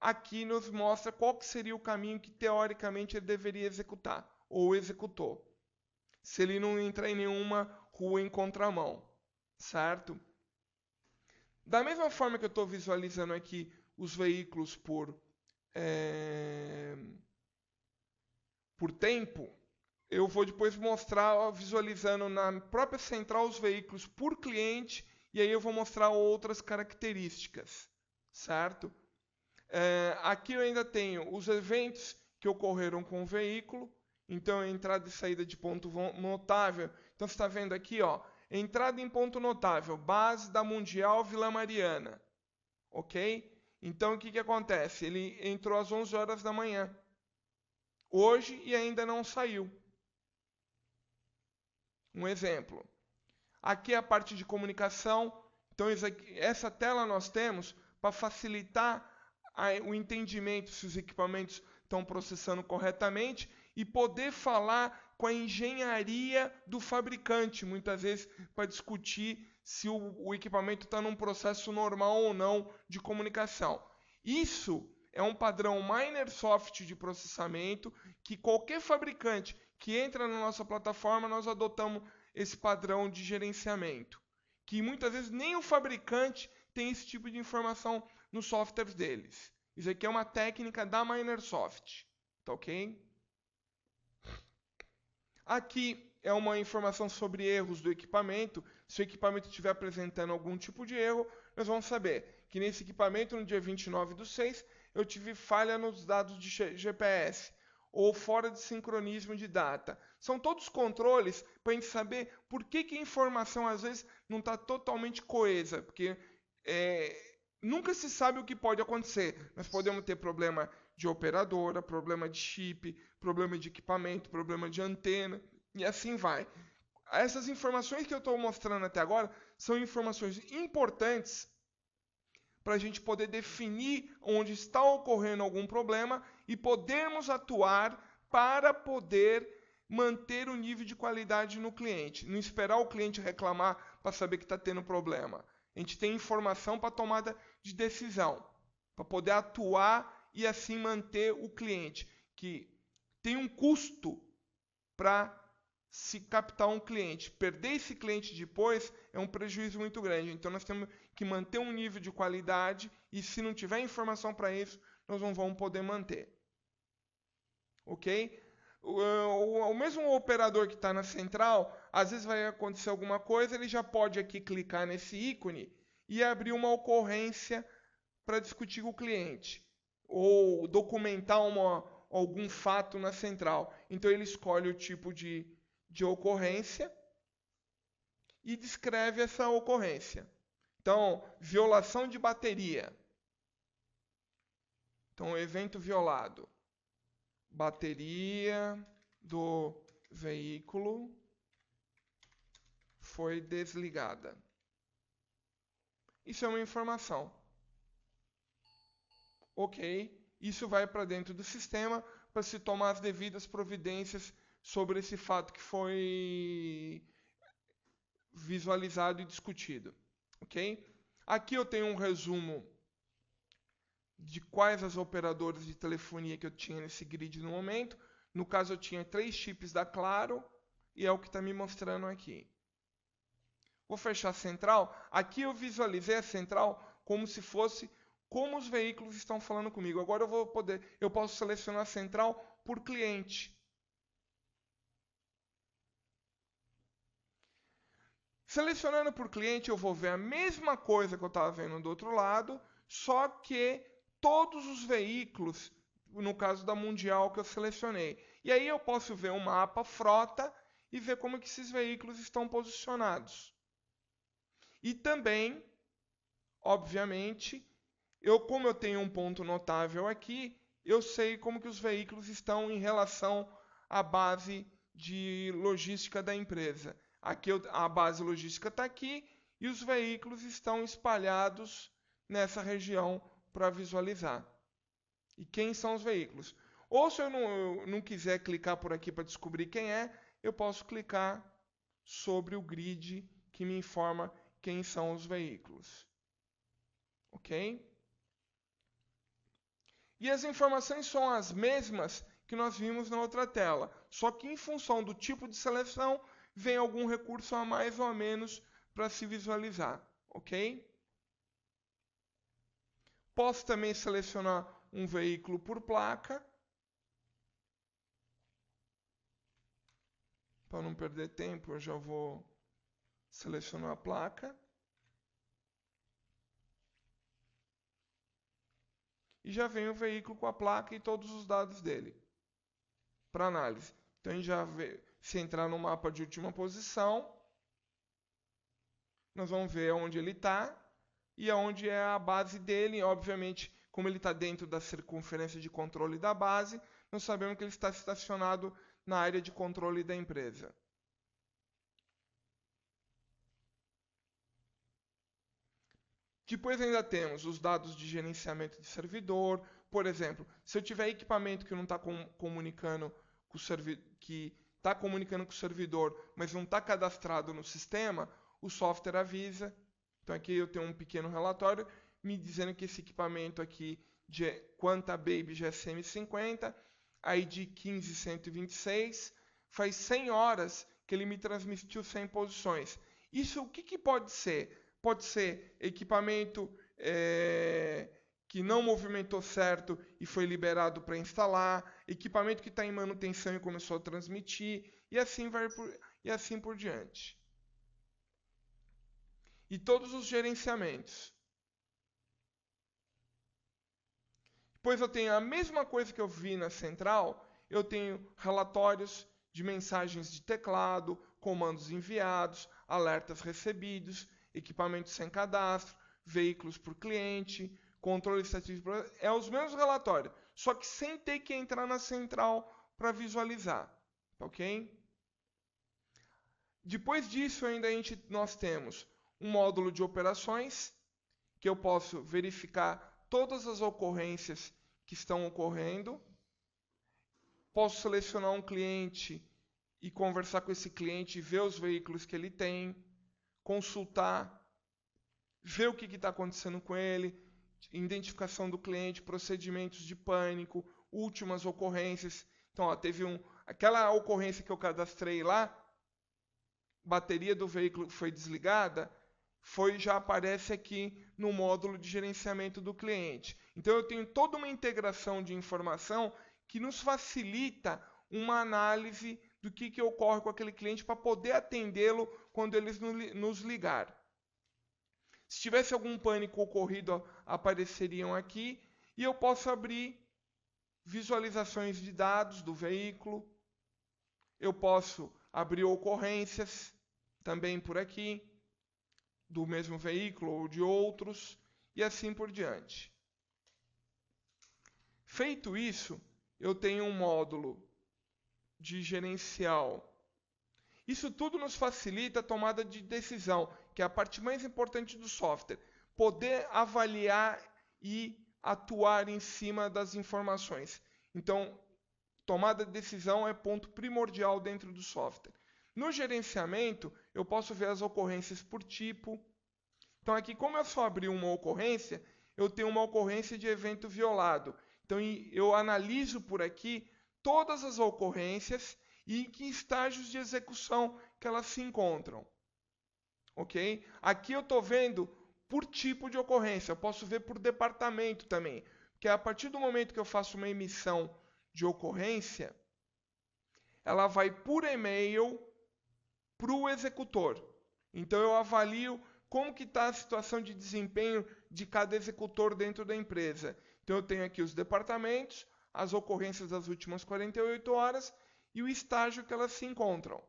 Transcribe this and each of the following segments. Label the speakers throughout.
Speaker 1: aqui nos mostra qual que seria o caminho que teoricamente ele deveria executar, ou executou, se ele não entrar em nenhuma rua em contramão, certo? Da mesma forma que eu estou visualizando aqui os veículos é, por tempo, eu vou depois mostrar visualizando na própria central os veículos por cliente e aí eu vou mostrar outras características, certo? Aqui eu ainda tenho os eventos que ocorreram com o veículo, então entrada e saída de ponto notável. Então você está vendo aqui, ó, entrada em ponto notável, base da Mundial Vila Mariana, ok? Então o que acontece? Ele entrou às 11 horas da manhã, hoje e ainda não saiu. Um exemplo. Aqui é a parte de comunicação. Então essa tela nós temos para facilitar o entendimento se os equipamentos estão processando corretamente e poder falar com a engenharia do fabricante, muitas vezes para discutir se o equipamento está num processo normal ou não de comunicação. Isso é um padrão Microsoft de processamento que qualquer fabricante que entra na nossa plataforma, nós adotamos esse padrão de gerenciamento, que muitas vezes nem o fabricante tem esse tipo de informação nos softwares deles. Isso aqui é uma técnica da Microsoft, tá ok? Aqui é uma informação sobre erros do equipamento. Se o equipamento estiver apresentando algum tipo de erro, nós vamos saber que nesse equipamento, no dia 29/6, eu tive falha nos dados de GPS ou fora de sincronismo de data. São todos controles para a gente saber por que a informação às vezes não está totalmente coesa, porque nunca se sabe o que pode acontecer. Nós podemos ter problema de operadora, problema de chip, problema de equipamento, problema de antena e assim vai. Essas informações que eu estou mostrando até agora são informações importantes para a gente poder definir onde está ocorrendo algum problema e podermos atuar para poder manter o nível de qualidade no cliente. Não esperar o cliente reclamar para saber que está tendo problema. A gente tem informação para tomada de decisão, para poder atuar e assim manter o cliente, que tem um custo para se captar um cliente. Perder esse cliente depois é um prejuízo muito grande. Então nós temos que manter um nível de qualidade e se não tiver informação para isso, nós não vamos poder manter. Ok? O mesmo operador que está na central, às vezes vai acontecer alguma coisa, ele já pode aqui clicar nesse ícone e abrir uma ocorrência para discutir com o cliente ou documentar algum fato na central. Então ele escolhe o tipo de ocorrência e descreve essa ocorrência. Então, violação de bateria. Então, evento violado. Bateria do veículo foi desligada. Isso é uma informação. Ok, isso vai para dentro do sistema para se tomar as devidas providências sobre esse fato que foi visualizado e discutido. Ok? Aqui eu tenho um resumo de quais as operadoras de telefonia que eu tinha nesse grid no momento. No caso, eu tinha 3 chips da Claro e é o que está me mostrando aqui. Vou fechar a central. Aqui eu visualizei a central como se fosse como os veículos estão falando comigo. Agora eu posso selecionar a central por cliente. Selecionando por cliente, eu vou ver a mesma coisa que eu estava vendo do outro lado, só que todos os veículos, no caso da Mundial que eu selecionei. E aí eu posso ver um mapa frota e ver como que esses veículos estão posicionados. E também, obviamente, como eu tenho um ponto notável aqui, eu sei como que os veículos estão em relação à base de logística da empresa. Aqui a base logística está aqui e os veículos estão espalhados nessa região para visualizar. E quem são os veículos? Ou se eu não quiser clicar por aqui para descobrir quem é, eu posso clicar sobre o grid que me informa quem são os veículos. Ok? E as informações são as mesmas que nós vimos na outra tela, só que em função do tipo de seleção, vem algum recurso a mais ou a menos para se visualizar, ok? Posso também selecionar um veículo por placa, para não perder tempo, eu já vou selecionar a placa. E já vem o veículo com a placa e todos os dados dele para análise. Então, a gente já vê, se entrar no mapa de última posição, nós vamos ver onde ele está e onde é a base dele. Obviamente, como ele está dentro da circunferência de controle da base, nós sabemos que ele está estacionado na área de controle da empresa. Depois ainda temos os dados de gerenciamento de servidor. Por exemplo, se eu tiver equipamento que não está comunicando com o que está comunicando com o servidor, mas não está cadastrado no sistema, o software avisa. Então aqui eu tenho um pequeno relatório me dizendo que esse equipamento aqui de Quanta Baby GSM 50, ID 15126, faz 100 horas que ele me transmitiu 100 posições. Isso o que pode ser? Pode ser equipamento que não movimentou certo e foi liberado para instalar, equipamento que está em manutenção e começou a transmitir, e assim por diante. E todos os gerenciamentos. Depois eu tenho a mesma coisa que eu vi na central, eu tenho relatórios de mensagens de teclado, comandos enviados, alertas recebidos, equipamentos sem cadastro, veículos por cliente, controle estatístico. É os mesmos relatórios, só que sem ter que entrar na central para visualizar. Ok? Depois disso, ainda nós temos um módulo de operações, que eu posso verificar todas as ocorrências que estão ocorrendo. Posso selecionar um cliente e conversar com esse cliente, ver os veículos que ele tem, consultar, ver o que está acontecendo com ele, identificação do cliente, procedimentos de pânico, últimas ocorrências. Então, ó, teve aquela ocorrência que eu cadastrei lá, bateria do veículo foi desligada, já aparece aqui no módulo de gerenciamento do cliente. Então, eu tenho toda uma integração de informação que nos facilita uma análise do que ocorre com aquele cliente para poder atendê-lo quando eles nos ligar. Se tivesse algum pânico ocorrido, apareceriam aqui e eu posso abrir visualizações de dados do veículo. Eu posso abrir ocorrências também por aqui, do mesmo veículo ou de outros, e assim por diante. Feito isso, eu tenho um módulo de gerencial. Isso tudo nos facilita a tomada de decisão, que é a parte mais importante do software. Poder avaliar e atuar em cima das informações. Então, tomada de decisão é ponto primordial dentro do software. No gerenciamento, eu posso ver as ocorrências por tipo. Então, aqui, como eu só abri uma ocorrência, eu tenho uma ocorrência de evento violado. Então, eu analiso por aqui todas as ocorrências e em que estágios de execução que elas se encontram. Ok? Aqui eu estou vendo por tipo de ocorrência. Eu posso ver por departamento também. Porque a partir do momento que eu faço uma emissão de ocorrência, ela vai por e-mail para o executor. Então eu avalio como que está a situação de desempenho de cada executor dentro da empresa. Então eu tenho aqui os departamentos, as ocorrências das últimas 48 horas e o estágio que elas se encontram.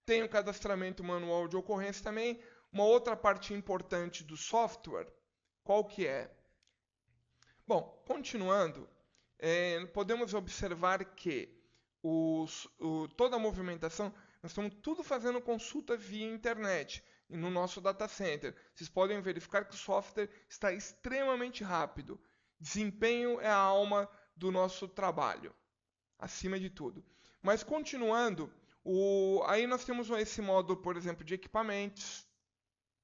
Speaker 1: Tem o cadastramento manual de ocorrência também. Uma outra parte importante do software, qual que é? Bom, continuando, podemos observar que toda a movimentação, nós estamos tudo fazendo consulta via internet no nosso data center. Vocês podem verificar que o software está extremamente rápido. Desempenho é a alma do nosso trabalho, acima de tudo. Mas continuando, aí nós temos esse módulo, por exemplo, de equipamentos.